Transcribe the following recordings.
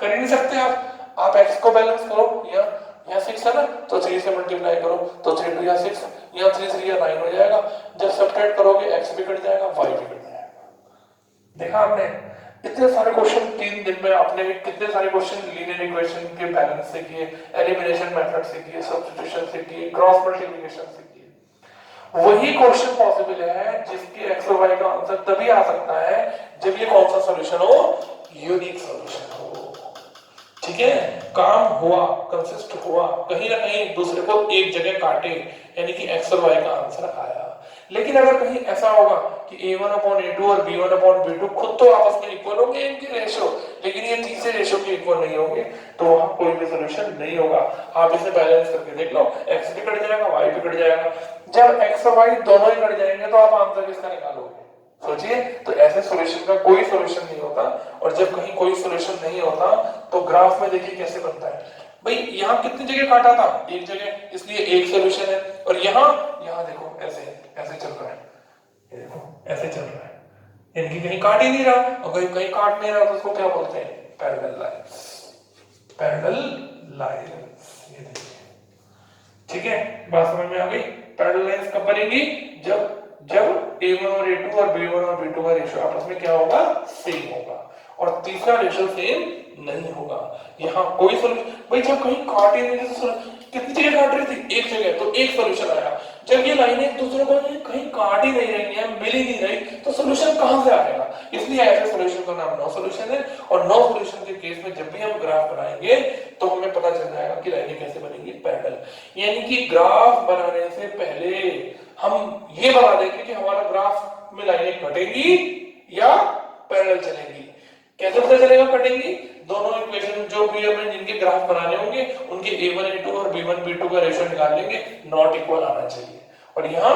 कर ही नहीं सकते आप x को बैलेंस करो, यहाँ 6 है ना, तो 3 से मल्टीप्लाई करो, तो 3 2 या 6, यहाँ 3 3 या 9 हो जाएगा। जब सब्ट्रैक्ट करोगे x भी कट जाएगा, y भी कट जाएगा। देखा आपने, इतने सारे क्वेश्चन 3 दिन में आपने कितने सारे क्वेश्चन लीनियर इक्वेशन के बैलेंस से किए, एलिमिनेशन मेथड से किए, सब्स्टिट्यूशन से किए, क्रॉस मल्टीप्लिकेशन से किए। वही क्वेश्चन पॉसिबल है जिसके x और y का आंसर तभी आ सकता है जब ये कौन सा सॉल्यूशन हो, यूनिक सॉल्यूशन हो। ठीक है, काम हुआ, कंसिस्ट हुआ, कहीं ना कहीं दूसरे को एक जगह काटे, यानी कि x और y का आंसर आया। लेकिन अगर कहीं ऐसा होगा कि a1/a2 और b1/b2 खुद तो आपस में इक्वल होंगे इनके रेशो, लेकिन ये तीसरे रेशो के इक्वल नहीं होंगे, तो वहां कोई भी सॉल्यूशन नहीं होगा। आप इसे बैलेंस करके देख लो, x भी कट जाएगा, y भी कट जाएगा। जब x और y दोनों ही कट जाएंगे तो आप आंसर किसका निकालोगे? सोचिए, तो ऐसे सॉल्यूशन का कोई सॉल्यूशन नहीं होता। और जब कहीं कोई सॉल्यूशन नहीं होता तो ग्राफ में देखिए कैसे बनता है। भाई यहाँ कितनी जगह काटा था? एक जगह, इसलिए एक सॉल्यूशन है। और यहाँ देखो ऐसे ऐसे चल रहा है, ये देखो ऐसे चल रहा है, यानी कहीं काट ही नहीं रहा, और कहीं काट नहीं रहा, तो उसको क्या बोलते हैं? Parallel lines. पैरेलल लाइंस, ये देखिए। ठीक है, बात समझ में आ गई? पैरेलल लाइंस कब बनेगी? जब a1 और a2 और b1 और b2 का रेशियो आपस में क्या होगा? सेम होगा, और तीसरा रेशियो सेम नहीं होगा। यहाँ कोई सॉल्यूशन, भाई जब कहीं काट ही नहीं, तो कितनी जगह काट रही थी? एक जगह, तो एक सॉल्यूशन आया। जब ये लाइनें एक दूसरे को कहीं काट ही नहीं रही है, मिल ही नहीं रही, तो सॉल्यूशन कहां से आएगा? इसलिए ऐसे सॉल्यूशन का नाम नो सॉल्यूशन है। और नो सॉल्यूशन के केस में जब भी हम ग्राफ बनाएंगे तो हमें पता चल जाएगा कि लाइनें कैसे बनेंगी? पैरेलल। यानी कि ग्राफ बनाने से पहले हम ये बता देंगे कि हमारा ग्राफ में लाइनें कटेंगी या पैरेलल चलेंगी। कैसे पता चलेगा कटेंगी? दोनों इक्वेशन जो भी हमें जिनके ग्राफ बनाने होंगे उनके a1 a2 और b1 b2 का रेशियो निकाल लेंगे, नॉट इक्वल आना चाहिए। और यहाँ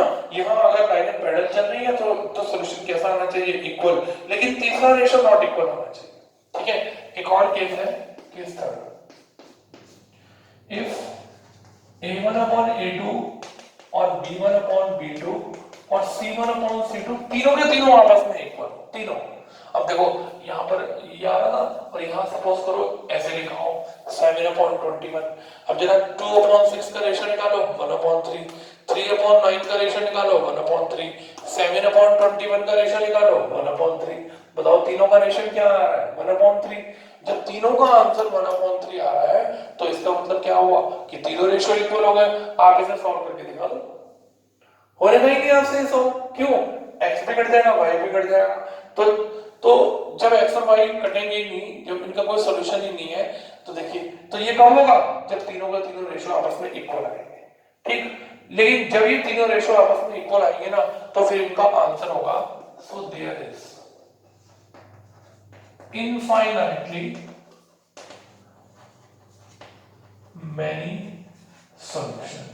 अगर लाइनें पैरेलल चल रही है तो सॉल्यूशन कैसा आना चाहिए? इक्वल। लेकिन तीसरा रेशियो नॉट इक्वल आना चाहिए। ठीक है, एक और केस है, केस थर्ड। इफ a1/a2 और b1/b2 और c1/c2 तीनों के तीनों आपस में इक्वल, तीनों। अब देखो यहाँ पर ये आ रहा था, और यहाँ सपोज करो ऐसे लिखा हो 7/21। अब जरा 2/6 का रेशियो निकालो, 1/3। 3/9 का रेशियो निकालो, 1/3। 7/21 का रेशियो निकालो, 1/3। बताओ तीनों का रेशियो क्या आ रहा है? 1/3। जब तीनों का आंसर 1/3 आ रहा है तो इसका मतलब क्या हुआ कि तीनों रेशियो इक्वल हो गए। आप इसे सॉल्व करके दिखा दो, होने नहीं आपसे सॉल्व। क्यों? x भी कट जाएगा, y भी कट जाएगा। तो जब x और y कटेंगे ही नहीं, जब इनका कोई सॉल्यूशन ही नहीं है, तो देखिए, तो ये कब होगा? जब तीनों का तीनों रेशियो आपस में इक्वल आएंगे। ठीक, लेकिन जब ये तीनों रेशियो आपस में इक्वल आएंगे ना, तो फिर इनका आंसर होगा, so there is infinitely many solution।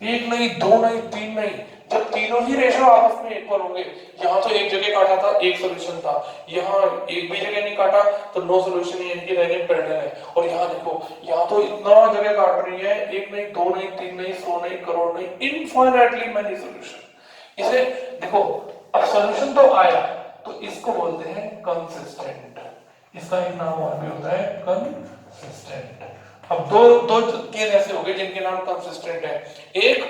एक नहीं, दो नहीं, तीन नहीं, जब तीनों ही रेशियो आपस में इक्वल होंगे। यहाँ तो एक जगह काटा था, एक सॉल्यूशन था, यहाँ एक भी जगह नहीं काटा तो नो सॉल्यूशन है, इनकी लाइनें पैरेलल है। और यहाँ देखो, यहाँ तो इतना जगह काट रही है, एक नहीं, दो नहीं, तीन नहीं, 100 नहीं, करोड़ नहीं, इनफाइनाइटली मैनी सॉल्यूशन। इसे देखो, अब सॉल्यूशन तो आया, तो इसको बोलते हैं कंसिस्टेंट। इसका एक नाम और भी होता है, कंसिस्टेंट। अब दो केस ऐसे हो गए जिनके नाम कंसिस्टेंट है। एक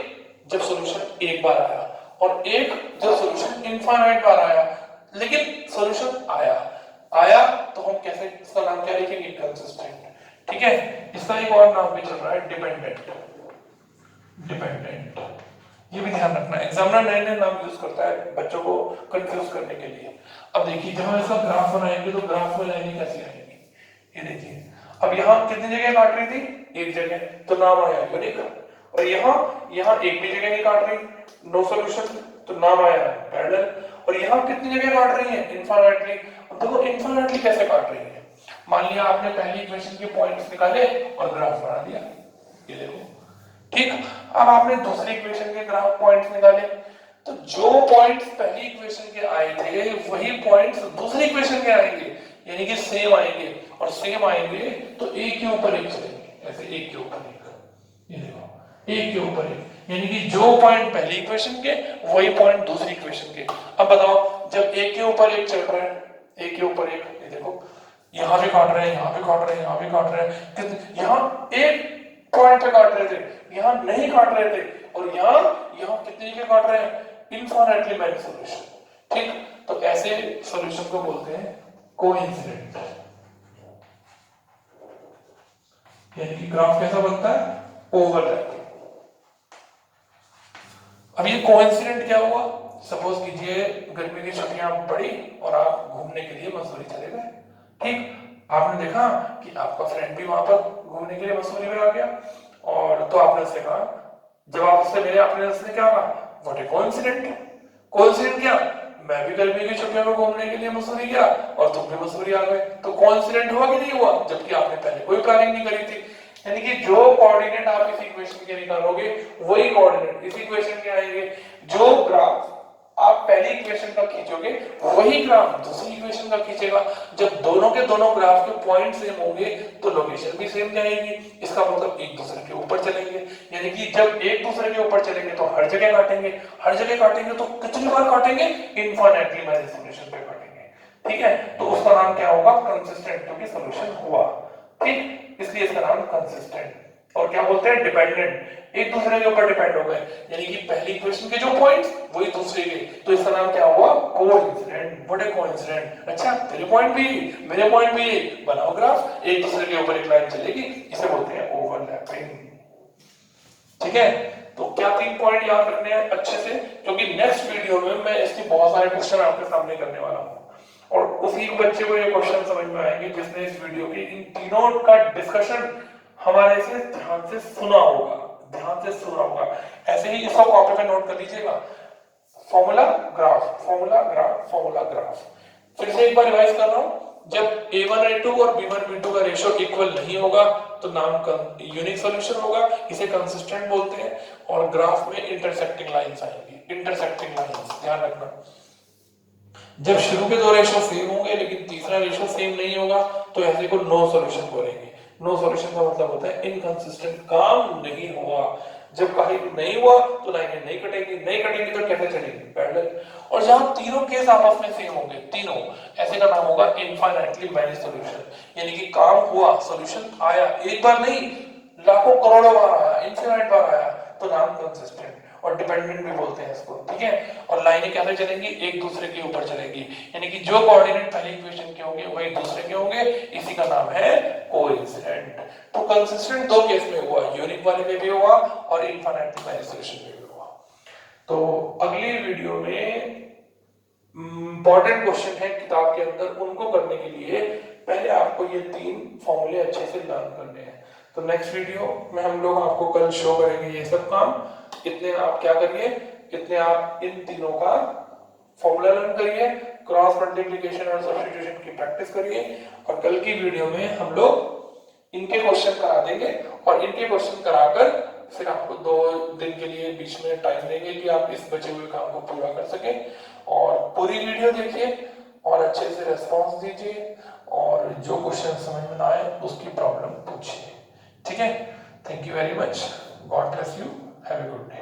जब सॉल्यूशन एक बार आया, और एक जब सॉल्यूशन इनफाइनाइट बार आया, लेकिन सॉल्यूशन आया तो हम कैसे, इसका नाम क्या लिखेंगे? कंसिस्टेंट। ठीक है, इसका एक और नाम भी चल रहा है, डिपेंडेंट। ये भी ध्यान रखना, एग्जामिनर नए नए नाम यूज करता है बच्चों को कंफ्यूज करने के लिए। अब देखिए, जब हम इसका ग्राफ बनाएंगे तो ग्राफ में लाइनें कैसी आएंगी? ये देखिए, अब यहाँ कितनी जगह काट रही थी? एक जगह, तो नाम आया यूनिक। और यहाँ एक भी जगह नहीं काट रही, नो सॉल्यूशन, तो नाम आया पैरेलल। और यहाँ कितनी जगह काट रही है? इनफाइनाइटली। अब देखो इनफाइनाइटली कैसे काट रही है? मान लिया आपने पहली इक्वेशन के पॉइंट्स निकाले और ग्राफ बना दिया, ये देखो। ठीक, अब आपने दूसरी इक्वेशन के ग्राफ पॉइंट्स निकाले, तो जो पॉइंट्स पहली इक्वेशन के आए थे वही पॉइंट्स दूसरी इक्वेशन के आएंगे, यानी कि सेम आएंगे। और सेम आएंगे तो एक के ऊपर एक चलेंगे, ऐसे एक के ऊपर एक, ये देखो, एक के ऊपर एक, यानी कि जो पॉइंट पहली इक्वेशन के वही पॉइंट दूसरी इक्वेशन के। अब बताओ, जब एक के ऊपर एक चल रहा है, एक के ऊपर एक, ये देखो, यहाँ भी काट रहे हैं, यहाँ भी काट रहे हैं, यहाँ भी काट रहे हैं, यहाँ एक पॉइंट पे काट रहे थे, यहाँ नहीं काट रहे थे, और यहाँ कितने के काट रहे हैं, इनफाइनाइटली मैनी सॉल्यूशन। ठीक, तो ऐसे सॉल्यूशन को बोलते हैं कोइंसिडेंट। यानी कि ग्राफ कैसा बनता है, ओवरलैपिंग। अब ये कोइंसिडेंट क्या हुआ, सपोज कीजिए गर्मी की छुट्टियां पड़ी और आप घूमने के लिए मसूरी चले गए। ठीक, आपने देखा कि आपका फ्रेंड भी वहां पर घूमने के लिए मसूरी में आ गया, और तो आपने उससे कहा, जब आप उससे मिले आपने उसने क्या कहा, व्हाट ए कोइंसिडेंट। कोइंसिडेंट क्या, मैं भी गर्मी की छुट्टियों में घूमने के लिए मसूरी गया और तुम भी मसूरी आ गए। तो कोइंसिडेंट हुआ कि नहीं हुआ, जबकि आपने पहले कोई प्लानिंग नहीं करी थी। यानी कि जो कोऑर्डिनेट आप इस इक्वेशन के निकालोगे वही कोऑर्डिनेट इस इक्वेशन के आएंगे। जो ग्राफ आप पहली इक्वेशन का खींचोगे वही ग्राफ दूसरी इक्वेशन का खींचेगा। जब दोनों के दोनों ग्राफ के पॉइंट सेम होंगे तो लोकेशन भी सेम जाएगी। इसका मतलब एक दूसरे के ऊपर चलेंगे। यानी कि जब एक दूसरे के ऊपर चलेंगे तो हर जगह काटेंगे, हर जगह काटेंगे तो कितनी बार काटेंगे, इनफाइनाइटली मैनी सॉल्यूशन पे काटेंगे। ठीक है, तो उसका नाम क्या होगा, कंसिस्टेंट, क्योंकि सॉल्यूशन हुआ। ठीक, इसलिए इसका नाम कंसिस्टेंट। और क्या बोलते हैं, डिपेंडेंट, एक दूसरे के ऊपर डिपेंड हो गए। यानी कि पहली इक्वेशन के जो पॉइंट्स वही दूसरे के, तो इसका नाम क्या हुआ, कोइंसिडेंट। What A coincident. अच्छा, तेरे पॉइंट भी मेरे पॉइंट भी बनाओ ग्राफ, एक दूसरे के ऊपर एक लाइन चलेगी, इसे बोलते हैं ओवरलैपिंग। ठीक है, तो क्या 3 पॉइंट याद रखने हैं अच्छे से, क्योंकि नेक्स्ट वीडियो में मैं इसके बहुत सारे क्वेश्चन आपके सामने करने वाला हूं, और उसी बच्चे को ये क्वेश्चन समझ में आएंगे जिसने इस वीडियो की इन तीनों का डिस्कशन हमारे से ध्यान से सुना होगा, ध्यान से सुना होगा। ऐसे ही इसको कॉपी पे नोट कर लीजिएगा, formula graph, formula graph, formula graph. फिर से एक बार रिवाइज कर रहा हूं, जब a1 a2 और b1 b2 का रेशियो इक्वल नहीं होगा तो नाम यूनिक सॉल्यूशन होगा, इसे कंसिस्टेंट बोलते हैं। और ग्राफ में इंटरसेक्टिंग लाइंस आएंगी, इंटरसेक्टिंग लाइंस, ध्यान रखना। जब शुरू के दो रेशियो सेम होंगे लेकिन तीसरा रेशियो सेम नहीं होगा तो ऐसे को नो सॉल्यूशन बोलेंगे। नो सॉल्यूशन का मतलब होता है इनकंसिस्टेंट, काम नहीं हुआ। जब कहीं नहीं हुआ तो लाइनें नहीं कटेंगी, नहीं कटेंगी तो कैसे चलेंगी, पैरेलल। और जहां तीनों केस आपस में सेम होंगे, तीनों, ऐसे का नाम होगा इनफाइनाइटली मैनी सॉल्यूशन। यानी कि काम हुआ, सॉल्यूशन आया, एक बार नहीं लाखों करोड़ों बार आया, इनफिनाइट बार आया, तो नाम कंसिस्टेंट। और डिपेंडेंट भी बोलते हैं इसको। ठीक है, और लाइनें कैसे चलेंगी, एक दूसरे के ऊपर चलेंगी। यानी कि जो कोऑर्डिनेट पहले इक्वेशन के होंगे वही दूसरे के होंगे, इसी का नाम है कोइंसिडेंट। तो कंसिस्टेंट दो केस में हुआ, यूनिक वाले में भी हुआ और इनफाइनाइटली मैनी सॉल्यूशन में भी हुआ। तो अगली वीडियो में इंपॉर्टेंट क्वेश्चन है किताब के अंदर, उनको करने के लिए पहले आपको ये 3 फॉर्मूले अच्छे से लर्न करने हैं। तो नेक्स्ट वीडियो में हम लोग आपको कल शो करेंगे ये सब काम। इतने आप क्या करिए, इतने आप इन तीनों का फॉर्मूला लर्न करिए, क्रॉस मल्टीप्लिकेशन और सब्स्टिट्यूशन की प्रैक्टिस करिए, और कल की वीडियो में हम लोग इनके क्वेश्चन करा देंगे। और इनके क्वेश्चन कराकर फिर आपको 2 दिन के लिए बीच में टाइम देंगे कि आप इस बचे हुए काम को पूरा कर सकें। और पूरी वीडियो देखिए और अच्छे से रेस्पॉन्स दीजिए, और जो क्वेश्चन समझ में ना आए उसकी प्रॉब्लम पूछिए। ठीक है, thank you very much, God bless you, have a good day.